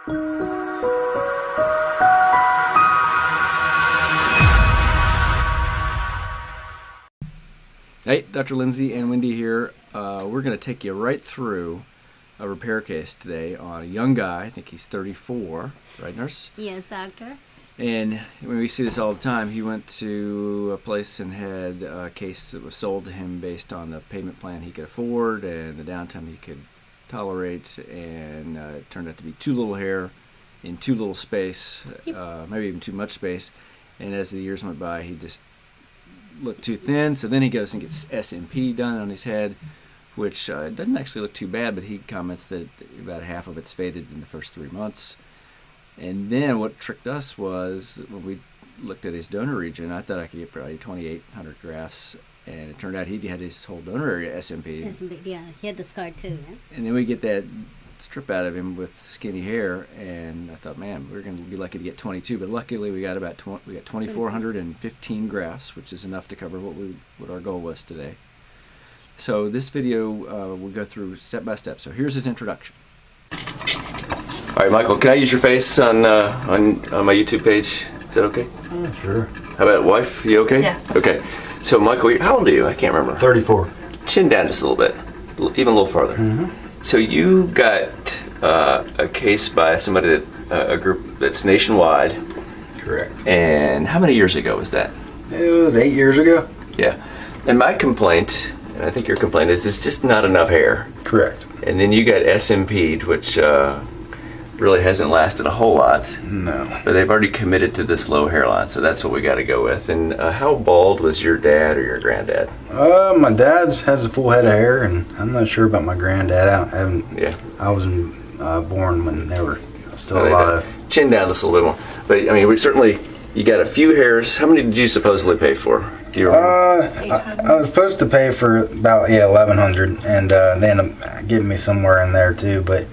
Hey, Dr. Lindsey and Wendy here. We're going to take you right through a repair case today on a young guy. I think he's 34, right, nurse? Yes, doctor. And when we see this all the time, he went to a place and had a case that was sold to him based on the payment plan he could afford and the downtime he could tolerate, and it turned out to be too little hair in too little space, maybe even too much space. And as the years went by, he just looked too thin, so then he goes and gets SMP'd done on his head, which doesn't actually look too bad, but he comments that about half of it's faded in the first 3 months. And then what tricked us was when we looked at his donor region, I thought I could get probably 2,800 grafts, and it turned out he had his whole donor area SMP'd. SMP'd, yeah, he had the scar too. Yeah? And then we get that strip out of him with skinny hair, and I thought, man, we're going to be lucky to get 22, but luckily we got about 2,415 grafts, which is enough to cover what our goal was today. So this video we'll go through step by step. So here's his introduction. All right, Michael, can I use your face on my YouTube page? Is that okay? Sure. How about wife? You okay? Yes. Okay. So Michael, how old are you? I can't remember. 34. Chin down just a little bit, even a little farther. Mm-hmm. So you got a case by somebody a group that's nationwide. Correct. And how many years ago was that? It was 8 years ago. Yeah. And my complaint, and I think your complaint, is there's just not enough hair. Correct. And then you got SMP'd, which really hasn't lasted a whole lot. No. But they've already committed to this low hairline, so that's what we got to go with. And how bald was your dad or your granddad? My dad has a full head of hair, and I'm not sure about my granddad. I wasn't born when they were still alive. Chin down just a little. But, I mean, you got a few hairs. How many did you supposedly pay for? Do you remember? I was supposed to pay for about, $1,100, and they ended up getting me somewhere in there, too, but...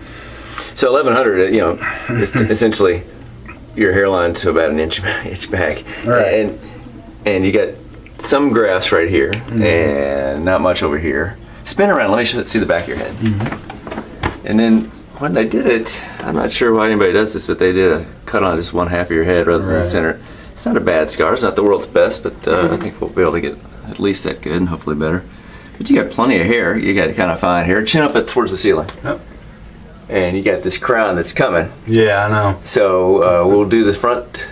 So $1,100, is essentially your hairline to about an inch back, right. And you got some grafts right here, mm-hmm. and not much over here. Spin around. Let me see the back of your head. Mm-hmm. And then when they did it, I'm not sure why anybody does this, but they did a cut on just one half of your head rather than the center. It's not a bad scar. It's not the world's best, but I think we'll be able to get at least that good, and hopefully better. But you got plenty of hair. You got kind of fine hair. Chin up towards the ceiling. Yep. And you got this crown that's coming. Yeah, I know. So we'll do the front,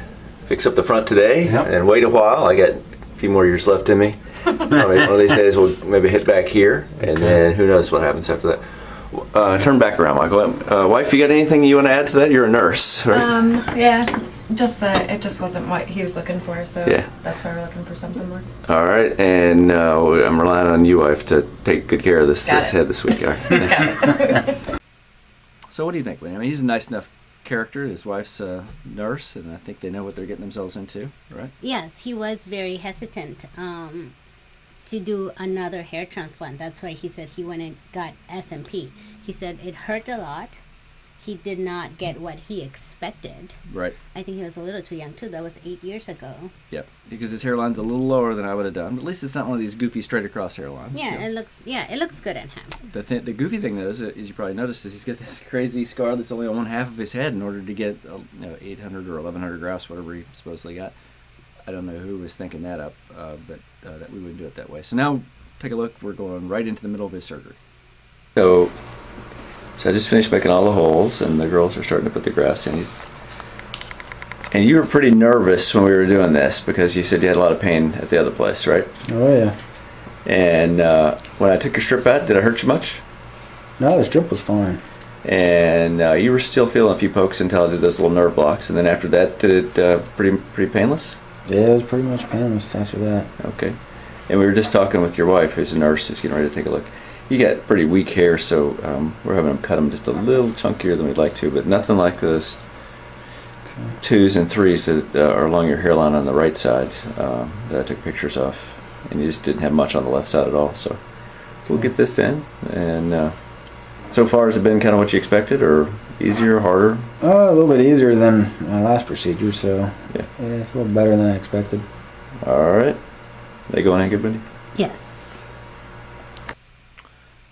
fix up the front today, and wait a while. I got a few more years left in me. One of these days we'll maybe hit back here, and then who knows what happens after that. Turn back around, Michael. Wife, you got anything you want to add to that? You're a nurse, right? Yeah, just that it just wasn't what he was looking for, so that's why we're looking for something more. All right, and I'm relying on you, wife, to take good care of this head this week. All right. So what do you think, Wendy? I mean, he's a nice enough character. His wife's a nurse, and I think they know what they're getting themselves into, right? Yes, he was very hesitant to do another hair transplant. That's why he said he went and got SMP. He said it hurt a lot. He did not get what he expected. Right. I think he was a little too young, too. That was 8 years ago. Yep, because his hairline's a little lower than I would have done. But at least it's not one of these goofy straight across hairlines. Yeah, it looks good on him. The goofy thing, though, is you probably noticed, is he's got this crazy scar that's only on one half of his head in order to get 800 or 1,100 grafts, whatever he supposedly got. I don't know who was thinking that up, but that we wouldn't do it that way. So now, take a look. We're going right into the middle of his surgery. So I just finished making all the holes, and the girls are starting to put the grafts in. And you were pretty nervous when we were doing this because you said you had a lot of pain at the other place, right? Oh, yeah. And when I took your strip out, did it hurt you much? No, the strip was fine. And you were still feeling a few pokes until I did those little nerve blocks. And then after that, did it pretty painless? Yeah, it was pretty much painless after that. Okay. And we were just talking with your wife, who's a nurse, who's getting ready to take a look. You got pretty weak hair, so we're having them cut them just a little chunkier than we'd like to, but nothing like those 2s and 3s that are along your hairline on the right side that I took pictures of. And you just didn't have much on the left side at all. So we'll get this in. And so far, has it been kind of what you expected, or easier, or harder? A little bit easier than my last procedure, so yeah, it's a little better than I expected. All right. They going in good, Wendy? Yes.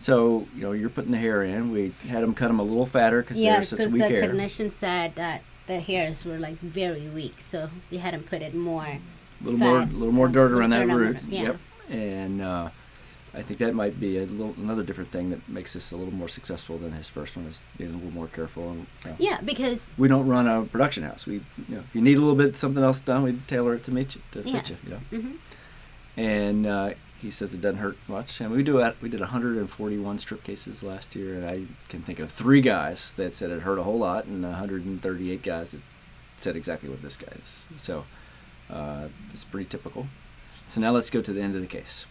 So, you're putting the hair in. We had them cut them a little fatter because they're such because weak the hair. technician said that the hairs were like very weak, so we had him put it more. A little more dirt around that root. Yeah. Yep. And I think that might be another different thing that makes this a little more successful than his first one, is being a little more careful. And, Yeah, because we don't run a production house. We, if you need a little bit something else done, we tailor it to fit you. Mm-hmm. And he says it doesn't hurt much. And we did 141 strip cases last year, and I can think of 3 guys that said it hurt a whole lot, and 138 guys that said exactly what this guy is. So it's pretty typical. So now let's go to the end of the case.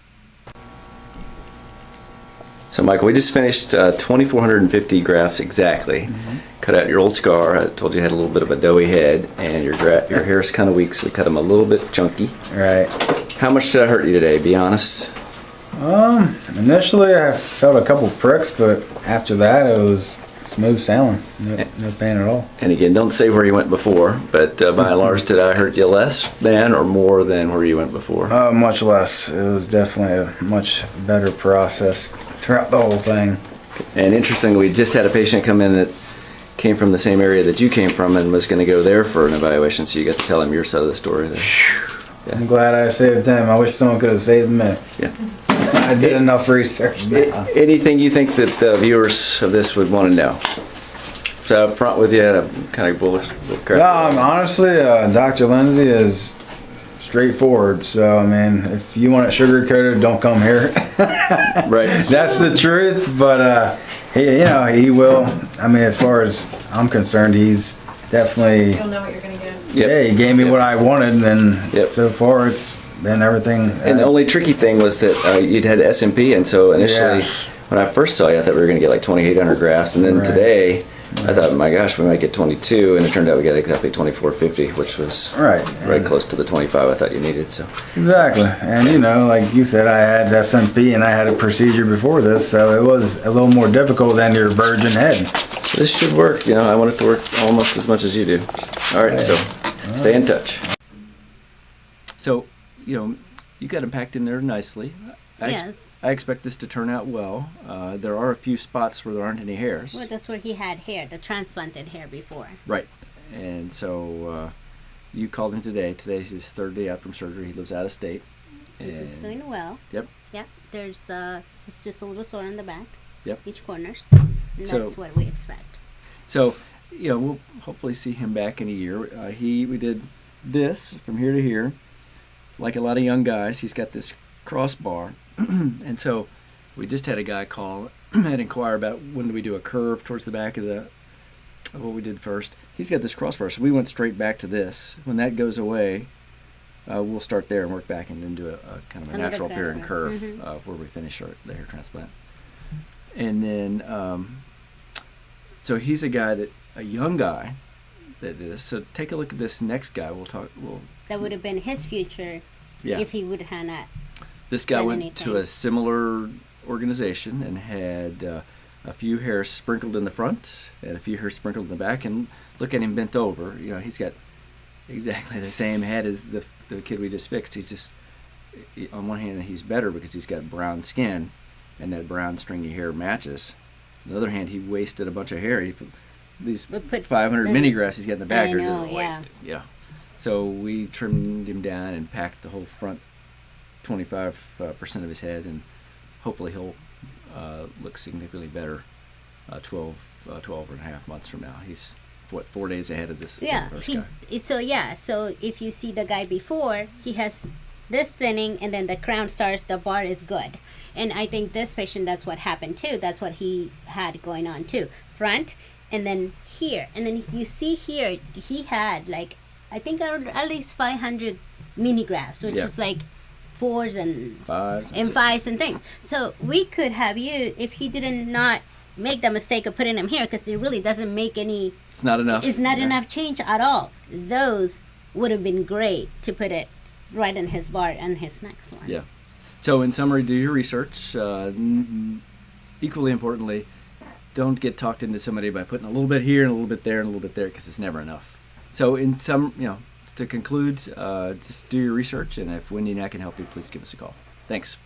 So Michael, we just finished 2,450 grafts exactly. Mm-hmm. Cut out your old scar. I told you had a little bit of a doughy head, and your hair's kind of weak, so we cut them a little bit chunky. Right. How much did I hurt you today? Be honest. Initially I felt a couple pricks, but after that it was smooth sailing. No pain at all. And again, don't say where you went before, but by and large, did I hurt you less than or more than where you went before? Much less. It was definitely a much better process throughout the whole thing. And interestingly, we just had a patient come in that came from the same area that you came from and was going to go there for an evaluation, so you got to tell him your side of the story there. Yeah. I'm glad I saved him. I wish someone could have saved me. Yeah. I did enough research now. Anything you think that the viewers of this would want to know? So up front with you, I'm kind of bullish. Honestly, Dr. Lindsey is straightforward. So, I mean, if you want it sugar-coated, don't come here. Right. That's the truth. But, he will. I mean, as far as I'm concerned, he's definitely... You'll know what you're going to get. Yep. Yeah, he gave me what I wanted, and so far it's been everything. And the only tricky thing was that you'd had SMP, and so initially when I first saw you, I thought we were going to get like 2,800 grafts, and then today I thought, my gosh, we might get 22, and it turned out we got exactly 2,450, which was right close to the 25 I thought you needed. So exactly, and like you said, I had SMP and I had a procedure before this, so it was a little more difficult than your virgin head. This should work. I want it to work almost as much as you do. All right, so stay in touch. So, you got them packed in there nicely. Yes. I expect this to turn out well. There are a few spots where there aren't any hairs. Well, that's where he had hair, the transplanted hair before. Right. And so you called him today. Today's his 3rd day out from surgery. He lives out of state. He's doing well. Yep. Yep. There's it's just a little sore in the back. Yep. Each corners. And So, that's what we expect. So, we'll hopefully see him back in a year. We did this from here to here. Like a lot of young guys, he's got this crossbar. And so we just had a guy call and inquire about when do we do a curve towards the back of what we did first. He's got this crossbar, so we went straight back to this. When that goes away, we'll start there and work back and then do a kind of a natural appearing curve where we finish the hair transplant. And then, so he's a young guy that did this. So take a look at this next guy. That would have been his future if he would have not. This guy went to a similar organization and had a few hairs sprinkled in the front and a few hairs sprinkled in the back. And look at him bent over. He's got exactly the same head as the kid we just fixed. He's just, on one hand, he's better because he's got brown skin and that brown stringy hair matches. On the other hand, he wasted a bunch of hair. He put these 500 mini grafts he's got in the back are wasted. Yeah. So we trimmed him down and packed the whole front 25% of his head, and hopefully he'll look significantly better 12 and a half months from now. He's 4 days ahead of this first guy. So if you see the guy before, he has this thinning, and then the crown starts, the bar is good. And I think this patient, that's what happened too. That's what he had going on too. Front, and then here. And then you see here, he had I think at least 500 mini grafts, which is like 4s and 5s and things. So we could have you, if he didn't not make the mistake of putting him here, because it really doesn't make any... It's not enough. It's not enough change at all. Those would have been great to put it right in his bar and his next one. Yeah. So in summary, do your research. Equally importantly, don't get talked into somebody by putting a little bit here and a little bit there and a little bit there, because it's never enough. So to conclude, just do your research, and if Wendy and I can help you, please give us a call. Thanks.